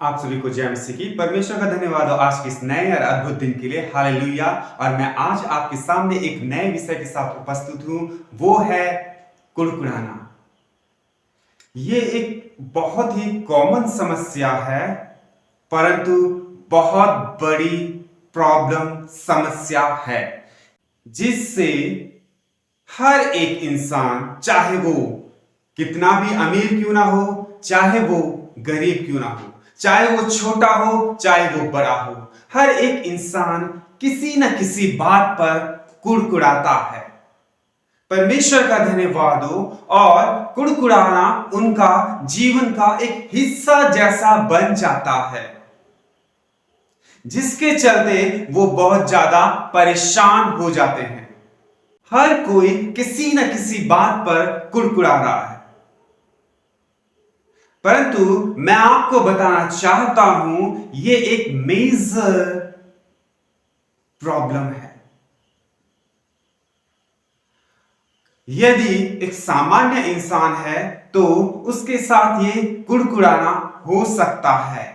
आप सभी को जय मसीह की। परमेश्वर का धन्यवाद हो आज के इस नए और अद्भुत दिन के लिए। हालेलुया। और मैं आज आपके सामने एक नए विषय के साथ उपस्थित हूं, वो है कुड़कुड़ाना। ये एक बहुत ही कॉमन समस्या है, परंतु बहुत बड़ी प्रॉब्लम समस्या है, जिससे हर एक इंसान, चाहे वो कितना भी अमीर क्यों ना हो, चाहे वो गरीब क्यों ना हो, चाहे वो छोटा हो, चाहे वो बड़ा हो, हर एक इंसान किसी न किसी बात पर कुड़कुड़ाता है। परमेश्वर का धन्यवाद हो, और कुड़कुड़ाना उनका जीवन का एक हिस्सा जैसा बन जाता है, जिसके चलते वो बहुत ज्यादा परेशान हो जाते हैं। हर कोई किसी न किसी बात पर कुड़कुड़ा रहा है, परंतु मैं आपको बताना चाहता हूं, यह एक मेजर प्रॉब्लम है। यदि एक सामान्य इंसान है तो उसके साथ ये कुड़कुड़ाना हो सकता है,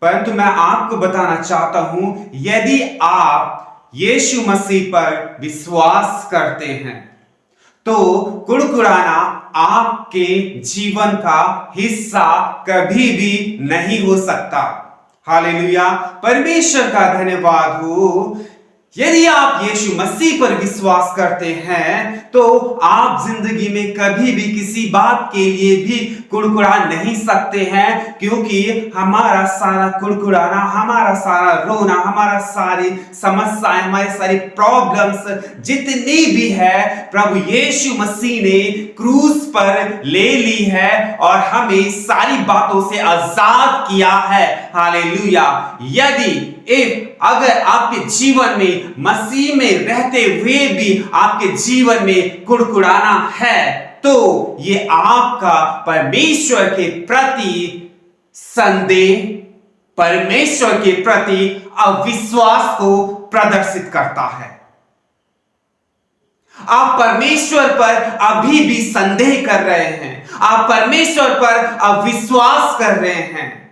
परंतु मैं आपको बताना चाहता हूं, यदि आप यीशु मसीह पर विश्वास करते हैं तो कुड़कुड़ाना आपके जीवन का हिस्सा कभी भी नहीं हो सकता। हालेलुया। परमेश्वर का धन्यवाद हो। यदि आप यीशु मसीह पर विश्वास करते हैं तो आप जिंदगी में कभी भी किसी बात के लिए भी कुड़कुड़ा नहीं सकते हैं, क्योंकि हमारा सारा कुड़कुड़ाना, हमारा सारा रोना, हमारा सारी समस्याएं, हमारी सारी प्रॉब्लम्स जितनी भी है, प्रभु यीशु मसीह ने क्रूस पर ले ली है और हमें सारी बातों से आजाद किया है। हालेलुया। यदि अगर आपके जीवन में मसीह में रहते हुए भी आपके जीवन में कुड़कुड़ाना है, तो ये आपका परमेश्वर के प्रति संदेह, परमेश्वर के प्रति अविश्वास को प्रदर्शित करता है। आप परमेश्वर पर अभी भी संदेह कर रहे हैं, आप परमेश्वर पर अविश्वास कर रहे हैं।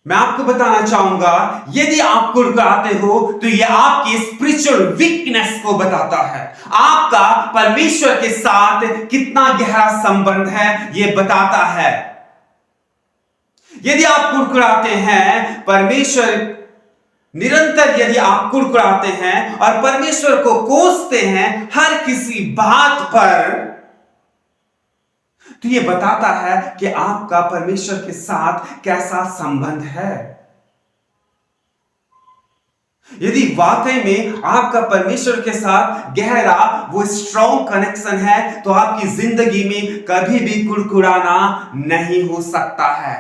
मैं आपको बताना चाहूंगा, यदि आप कुड़कुड़ाते हो तो यह आपकी स्पिरिचुअल वीकनेस को बताता है। आपका परमेश्वर के साथ कितना गहरा संबंध है यह बताता है। यदि आप कुड़कुड़ाते हैं, परमेश्वर निरंतर यदि आप कुड़कुड़ाते हैं और परमेश्वर को कोसते हैं हर किसी बात पर, तो यह बताता है कि आपका परमेश्वर के साथ कैसा संबंध है। यदि वाकई में आपका परमेश्वर के साथ गहरा वो स्ट्रॉन्ग कनेक्शन है, तो आपकी जिंदगी में कभी भी कुड़कुड़ाना नहीं हो सकता है,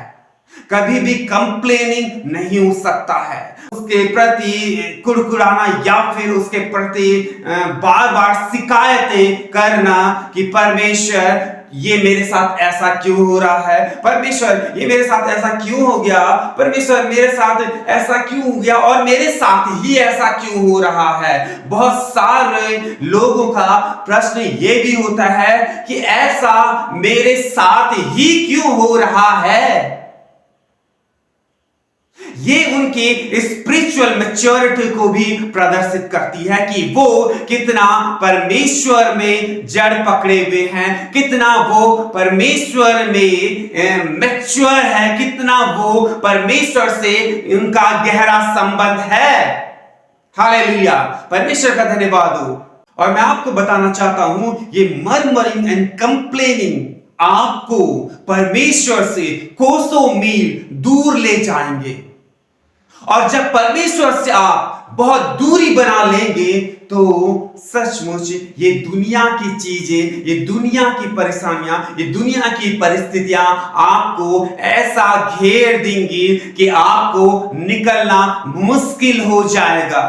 कभी भी कंप्लेनिंग नहीं हो सकता है, उसके प्रति कुड़कुड़ाना या फिर उसके प्रति बार बार शिकायतें करना कि परमेश्वर ये मेरे साथ ऐसा क्यों हो रहा है, परमेश्वर ये मेरे साथ ऐसा क्यों हो गया, परमेश्वर मेरे साथ ऐसा क्यों हो गया, और मेरे साथ ही ऐसा क्यों हो रहा है। बहुत सारे लोगों का प्रश्न ये भी होता है कि ऐसा मेरे साथ ही क्यों हो रहा है। ये उनकी स्पिरिचुअल मैच्योरिटी को भी प्रदर्शित करती है कि वो कितना परमेश्वर में जड़ पकड़े हुए हैं, कितना वो परमेश्वर में मैच्योर है, कितना वो परमेश्वर से उनका गहरा संबंध है। हालेलुया। परमेश्वर का धन्यवाद हो। और मैं आपको बताना चाहता हूं, ये मर्मरिंग एंड कंप्लेनिंग आपको परमेश्वर से कोसों मील दूर ले जाएंगे, और जब परमेश्वर से आप बहुत दूरी बना लेंगे तो सचमुच ये दुनिया की चीजें, ये दुनिया की परेशानियां, ये दुनिया की परिस्थितियां आपको ऐसा घेर देंगी कि आपको निकलना मुश्किल हो जाएगा।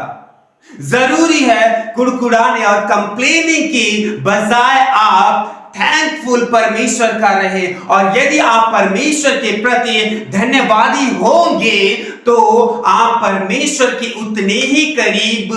जरूरी है कुड़कुड़ाने और कंप्लेनिंग की बजाय आप थैंकफुल परमेश्वर का रहे, और यदि आप परमेश्वर के प्रति धन्यवादी होंगे तो आप परमेश्वर के उतने ही करीब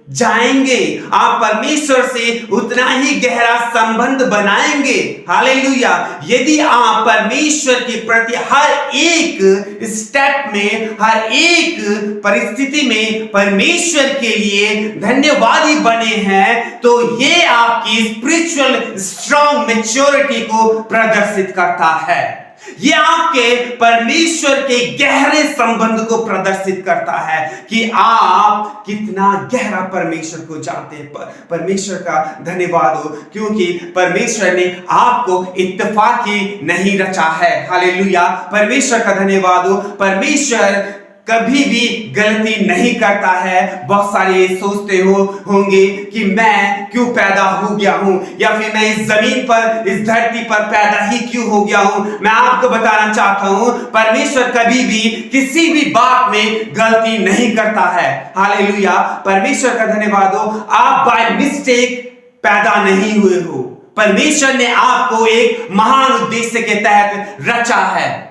जाएंगे, आप परमेश्वर से उतना ही गहरा संबंध बनाएंगे। हालेलुया। यदि आप परमेश्वर के प्रति हर एक स्टेप में, हर एक परिस्थिति में परमेश्वर के लिए धन्यवादी बने हैं, तो ये आपकी स्पिरिचुअल स्ट्रॉन्ग मैच्योरिटी को प्रदर्शित करता है। ये आपके परमेश्वर के गहरे संबंध को प्रदर्शित करता है कि आप कितना गहरा परमेश्वर को जानते हैं। परमेश्वर का धन्यवाद हो, क्योंकि परमेश्वर ने आपको इत्तेफाकी नहीं रचा है। हालेलुया। परमेश्वर का धन्यवाद हो। परमेश्वर कभी भी गलती नहीं करता है। बहुत सारे सोचते होंगे कि मैं क्यों पैदा हो गया हूं, या फिर मैं इस जमीन पर, इस धरती पर पैदा ही क्यों हो गया हूं। मैं आपको बताना चाहता हूं, परमेश्वर कभी भी किसी भी बात में गलती नहीं करता है। हालेलुया। परमेश्वर का धन्यवाद हो। आप बाय मिस्टेक पैदा नहीं हुए हो। परमेश्वर ने आपको एक महान उद्देश्य के तहत रचा है।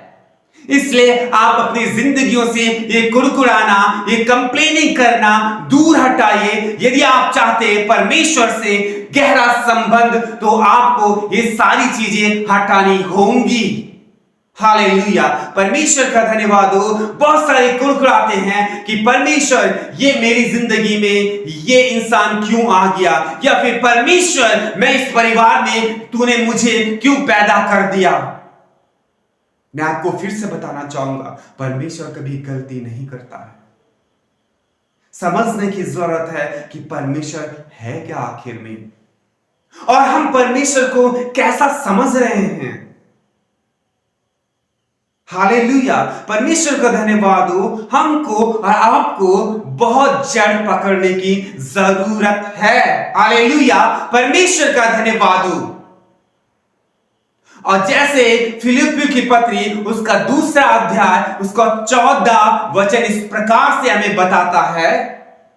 इसलिए आप अपनी जिंदगियों से ये कुड़कुड़ाना, ये कंप्लेनिंग करना दूर हटाइए। यदि आप चाहते हैं परमेश्वर से गहरा संबंध, तो आपको ये सारी चीजें हटानी होंगी। हालेलुया। परमेश्वर का धन्यवाद हो। बहुत सारे कुड़कुड़ाते हैं कि परमेश्वर, ये मेरी जिंदगी में ये इंसान क्यों आ गया, या फिर परमेश्वर, मैं इस परिवार में, तूने मुझे क्यों पैदा कर दिया। मैं आपको फिर से बताना चाहूंगा, परमेश्वर कभी गलती नहीं करता है। समझने की जरूरत है कि परमेश्वर है क्या आखिर में, और हम परमेश्वर को कैसा समझ रहे हैं। हालेलुया। परमेश्वर का धन्यवाद हो। हमको और आपको बहुत जड़ पकड़ने की जरूरत है। हालेलुया। परमेश्वर का धन्यवाद हो। और जैसे फिलिप्पियों की पत्री, उसका 2 अध्याय, उसका 14 वचन इस प्रकार से हमें बताता है।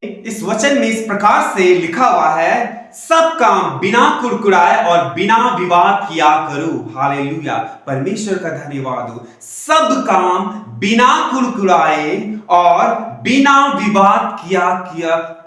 इस वचन में इस प्रकार से लिखा हुआ है, सब काम बिना कुड़कुड़ाए और बिना विवाद किया करो। हालेलुया। परमेश्वर का धन्यवाद हो। सब काम बिना कुड़कुड़ाए और बिना विवाद किया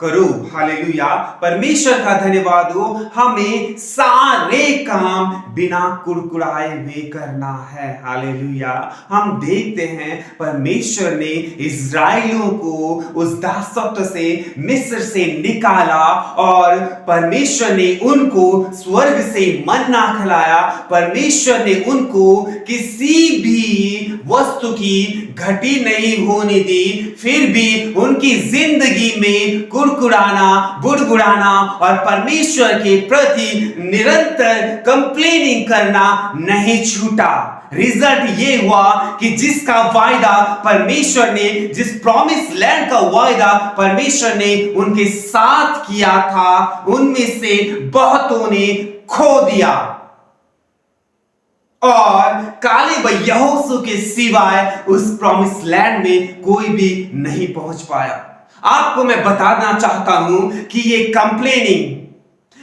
करो। हालेलुया। परमेश्वर का धन्यवाद हो। हमें सारे काम बिना कुड़कुड़ाए हुए करना है। हालेलुया। हम देखते हैं परमेश्वर ने इस्राएलियों को उस दासत्व से, मिस्र से निकाला, और परमेश्वर ने उनको स्वर्ग से मन्ना खिलाया। परमेश्वर ने उनको किसी भी वस्तु की घटी नहीं होने दी। फिर भी उनकी जिंदगी में कुड़कुड़ाना, बुड़बुड़ाना और परमेश्वर के प्रति निरंतर कंप्लेनिंग करना नहीं छूटा। रिजल्ट ये हुआ कि जिसका वायदा परमेश्वर ने, जिस प्रॉमिस लैंड का वायदा परमेश्वर ने उनके साथ किया था, उनमें से बहुतों ने खो दिया, और कालेब यहोशू के सिवाय उस प्रॉमिस लैंड में कोई भी नहीं पहुंच पाया। आपको मैं बताना चाहता हूं कि ये कंप्लेनिंग,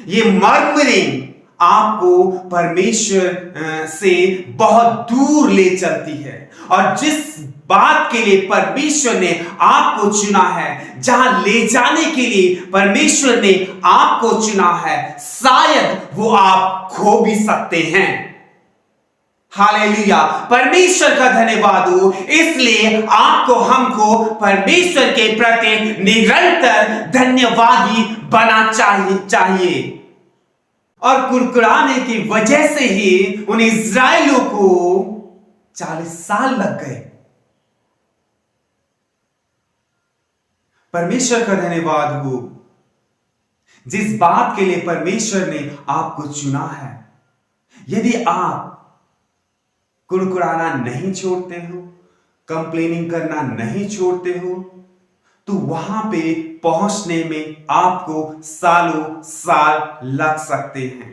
ये मर्मरिंग आपको परमेश्वर से बहुत दूर ले चलती है। और जिस बात के लिए परमेश्वर ने आपको चुना है, जहां ले जाने के लिए परमेश्वर ने आपको चुना है, शायद वो आप खो भी सकते हैं। हालेलुया। परमेश्वर का धन्यवाद हो। इसलिए आपको, हमको परमेश्वर के प्रति निरंतर धन्यवादी बना चाहिए। और कुड़कुड़ाने की वजह से ही उन इस्राएलियों को 40 साल लग गए। परमेश्वर का धन्यवाद हो। जिस बात के लिए परमेश्वर ने आपको चुना है, यदि आप कुड़कुड़ाना नहीं छोड़ते हो, कंप्लेनिंग करना नहीं छोड़ते हो, तो वहां पे पहुंचने में आपको सालों साल लग सकते हैं।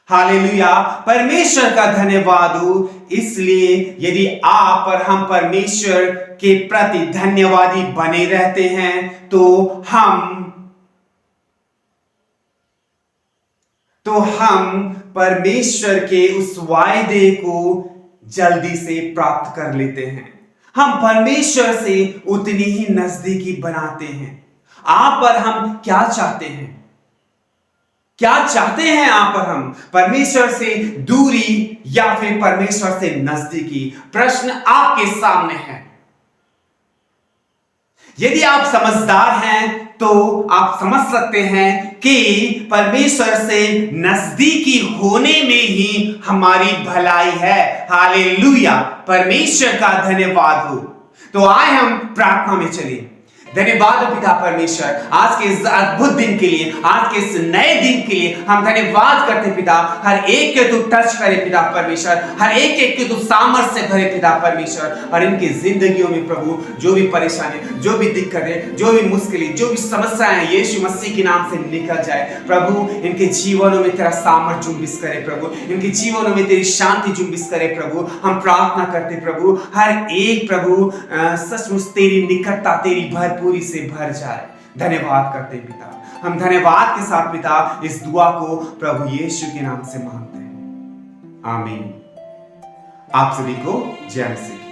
हालेलुया। परमेश्वर का धन्यवाद हो। इसलिए यदि आप और हम परमेश्वर के प्रति धन्यवादी बने रहते हैं, तो हम परमेश्वर के उस वायदे को जल्दी से प्राप्त कर लेते हैं। हम परमेश्वर से उतनी ही नजदीकी बनाते हैं। आप और हम क्या चाहते हैं? क्या चाहते हैं आप और हम? परमेश्वर से दूरी या फिर परमेश्वर से नजदीकी? प्रश्न आपके सामने है। यदि आप समझदार हैं तो आप समझ सकते हैं कि परमेश्वर से नजदीकी होने में ही हमारी भलाई है। हालेलुया, परमेश्वर का धन्यवाद हो। तो आए हम प्रार्थना में चलिए। धन्यवाद हो पिता परमेश्वर, आज के इस अद्भुत दिन के लिए, आज के इस नए दिन के लिए हम धन्यवाद करते पिता। हर एक के तू टच करे पिता परमेश्वर, हर एक एक के तू सामर्थ्य से भरे पिता परमेश्वर, और इनकी जिंदगियों में प्रभु जो भी परेशानी, जो भी दिक्कतें, जो भी मुश्किलें, जो भी समस्याएं हैं, यीशु मसीह के नाम से निकल जाए प्रभु। इनके जीवनों में तेरा सामर्थ्य जुम्बिश करे प्रभु, इनके जीवनों में तेरी शांति जुम्बिश करे प्रभु। हम प्रार्थना करते प्रभु, हर एक प्रभु सचमुच तेरी निकटता, तेरी भरपूरी से भर जाए। धन्यवाद करते पिता, हम धन्यवाद के साथ पिता इस दुआ को प्रभु यीशु के नाम से मांगते हैं, आमीन। आप सभी को जय मसीह।